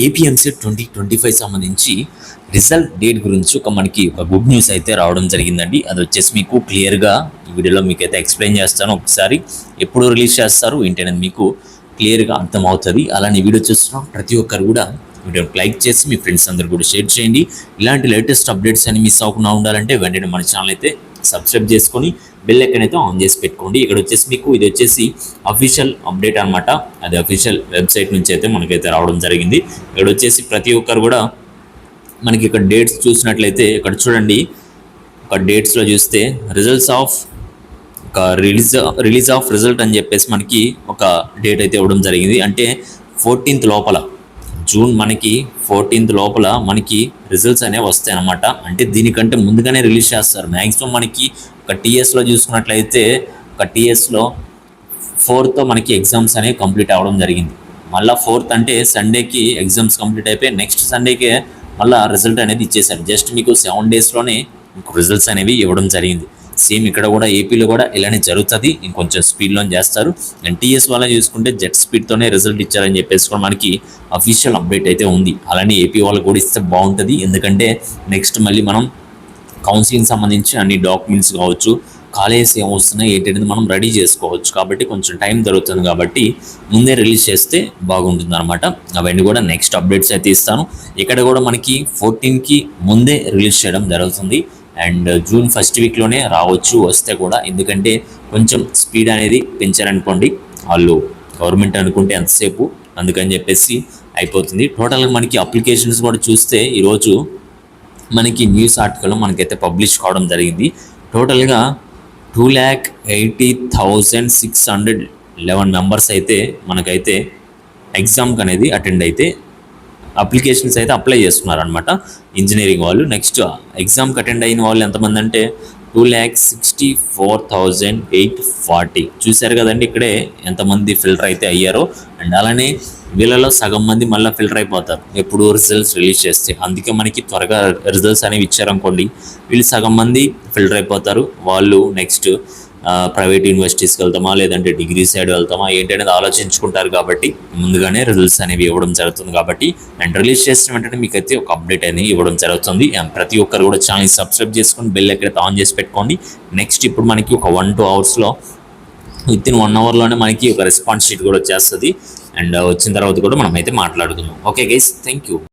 ఏపీఎంసెట్ 2025 సంబంధించి result date గురించి మనకి ఒక గుడ్ న్యూస్ అయితే రావడం జరిగిందండి. అది వచ్చేసి మీకు క్లియర్గా ఈ వీడియోలో మీకు అయితే ఎక్స్ప్లెయిన్ చేస్తాను. ఒకసారి ఎప్పుడు రిలీజ్ చేస్తారు ఏంటి అనేది మీకు క్లియర్గా అర్థమవుతుంది. అలానే వీడియో చూస్తున్నాం ప్రతి ఒక్కరు కూడా వీడియోకి లైక్ చేసి మీ ఫ్రెండ్స్ అందరూ కూడా షేర్ చేయండి. ఇలాంటి లేటెస్ట్ అప్డేట్స్ అని మిస్ అవ్వకుండా ఉండాలంటే వెంటనే మన ఛానల్ అయితే సబ్స్క్రైబ్ చేసుకొని బెల్ ఐకాన్ అయితే ఆన్ చేసి పెట్టుకోండి. ఇక్కడ వచ్చేసి మీకు ఇది వచ్చేసి అఫీషియల్ అప్డేట్ అనమాట. అది అఫీషియల్ వెబ్సైట్ నుంచి అయితే మనకైతే రావడం జరిగింది. ఇక్కడ వచ్చేసి ప్రతి ఒక్కరు కూడా మనకి ఇక్కడ డేట్స్ చూసినట్లయితే ఇక్కడ చూడండి, ఒక డేట్స్లో చూస్తే రిజల్ట్స్ ఆఫ్ ఒక రిలీజ్ ఆఫ్ రిజల్ట్ అని చెప్పేసి మనకి ఒక డేట్ అయితే ఇవ్వడం జరిగింది. అంటే 14th లోపల, జూన్ మనకి 14th లోపల మనకి రిజల్ట్స్ అనేవి వస్తాయి అన్నమాట. అంటే దీనికంటే ముందుగానే రిలీజ్ చేస్తారు. మ్యాక్సిమం మనకి ఒక టీఎస్లో చూసుకున్నట్లయితే ఒక టీఎస్లో 4th మనకి ఎగ్జామ్స్ అనేవి కంప్లీట్ అవ్వడం జరిగింది. మళ్ళీ 4th అంటే సండేకి ఎగ్జామ్స్ కంప్లీట్ అయిపోయి నెక్స్ట్ సండేకే మళ్ళీ రిజల్ట్ అనేది ఇచ్చేసారు. జస్ట్ మీకు 7 డేస్లోనే మీకు రిజల్ట్స్ అనేవి ఇవ్వడం జరిగింది. సేమ్ ఇక్కడ కూడా ఏపీలో కూడా ఇలానే జరుగుతుంది. ఇంకొంచెం స్పీడ్లో చేస్తారు. ఎన్టీఎస్ వల్ల చూసుకుంటే జెట్ స్పీడ్తోనే రిజల్ట్ ఇచ్చారని చెప్పేసి కూడా మనకి అఫీషియల్ అప్డేట్ అయితే ఉంది. అలానే ఏపీ వాళ్ళకి కూడా ఇస్తే బాగుంటుంది. ఎందుకంటే నెక్స్ట్ మళ్ళీ మనం కౌన్సిలింగ్ సంబంధించి అన్ని డాక్యుమెంట్స్ కావచ్చు, కాలేజెస్ ఏమొస్తున్నాయి ఏంటనేది మనం రెడీ చేసుకోవచ్చు. కాబట్టి కొంచెం టైం దొరుకుతుంది. కాబట్టి ముందే రిలీజ్ చేస్తే బాగుంటుంది అనమాట. అవన్నీ కూడా నెక్స్ట్ అప్డేట్స్ అయితే ఇస్తాను. ఇక్కడ కూడా మనకి 14కి ముందే రిలీజ్ చేయడం జరుగుతుంది. అండ్ జూన్ 1st వీక్లోనే రావచ్చు వస్తే కూడా. ఎందుకంటే కొంచెం స్పీడ్ అనేది పెంచారనుకోండి వాళ్ళు, గవర్నమెంట్ అనుకుంటే ఎంతసేపు, అందుకని చెప్పేసి అయిపోతుంది. టోటల్గా మనకి అప్లికేషన్స్ కూడా చూస్తే ఈరోజు మనకి న్యూస్ ఆర్టికల్ మనకైతే పబ్లిష్ కావడం జరిగింది. టోటల్గా 2,80,611 మెంబర్స్ అయితే మనకైతే ఎగ్జామ్కి అనేది అటెండ్ అయితే అప్లికేషన్స్ అయితే అప్లై చేస్తున్నారు అనమాట ఇంజనీరింగ్ వాళ్ళు. నెక్స్ట్ ఎగ్జామ్కి అటెండ్ అయిన వాళ్ళు ఎంతమంది అంటే 2,64,840. చూశారు కదండి ఇక్కడే ఎంతమంది ఫిల్టర్ అయితే అయ్యారో. అండ్ అలానే వీళ్ళలో సగం మంది మళ్ళీ ఫిల్టర్ అయిపోతారు ఎప్పుడు రిజల్ట్స్ రిలీజ్ చేస్తే. అందుకే మనకి త్వరగా రిజల్ట్స్ అనేవి ఇచ్చారనుకోండి, వీళ్ళు సగం మంది ఫిల్టర్ అయిపోతారు. వాళ్ళు నెక్స్ట్ ప్రైవేట్ యూనివర్సిటీస్కి వెళ్తామా లేదంటే డిగ్రీ సైడ్ వెళ్తామా ఏంటి అనేది ఆలోచించుకుంటారు. కాబట్టి ముందుగానే రిజల్ట్స్ అనేవి ఇవ్వడం జరుగుతుంది. కాబట్టి అండ్ రిలీజ్ చేసిన వెంటనే మీకైతే ఒక అప్డేట్ అనేది ఇవ్వడం జరుగుతుంది. ప్రతి ఒక్కరు కూడా ఛానల్ సబ్స్క్రైబ్ చేసుకొని బెల్ ఎక్కడైతే ఆన్ చేసి పెట్టుకోండి. నెక్స్ట్ ఇప్పుడు మనకి ఒక 1-2 అవర్స్లో, విత్ ఇన్ 1 అవర్లోనే మనకి ఒక రెస్పాన్స్ షీట్ కూడా వచ్చేస్తుంది. అండ్ వచ్చిన తర్వాత కూడా మనం అయితే మాట్లాడుకుందాం. Okay guys, thank you.